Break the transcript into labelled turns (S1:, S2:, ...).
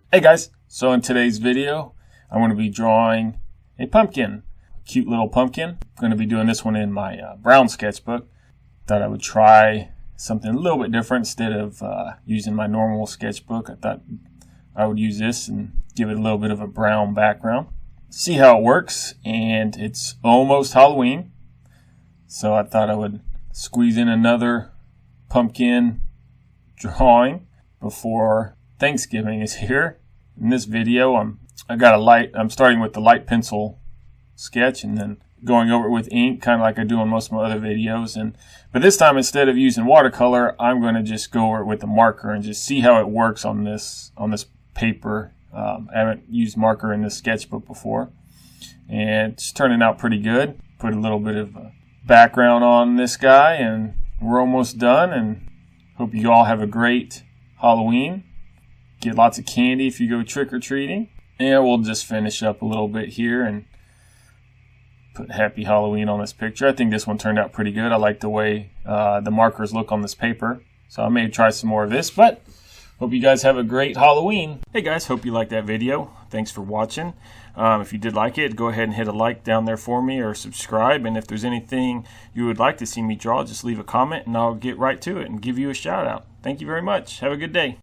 S1: Hey guys, so in today's video I'm going to be drawing a pumpkin, cute little pumpkin. I'm going to be doing this one in my brown sketchbook. Thought I would try something a little bit different instead of using my normal sketchbook. I thought I would use this and give it a little bit of a brown background. See how it works, and it's almost Halloween, so I thought I would squeeze in another pumpkin drawing before Thanksgiving is here. In this video, I'm starting with the light pencil sketch and then going over it with ink, kind of like I do on most of my other videos. But this time, instead of using watercolor, I'm going to just go over it with a marker and just see how it works on this paper. I haven't used marker in this sketchbook before, and it's turning out pretty good. Put a little bit of a background on this guy, and we're almost done. And hope you all have a great Halloween. Get lots of candy if you go trick-or-treating. And we'll just finish up a little bit here and put Happy Halloween on this picture. I think this one turned out pretty good. I like the way the markers look on this paper. So I may try some more of this, but hope you guys have a great Halloween. Hey guys, hope you liked that video. Thanks for watching. If you did like it, go ahead and hit a like down there for me or subscribe. And if there's anything you would like to see me draw, just leave a comment and I'll get right to it and give you a shout out. Thank you very much. Have a good day.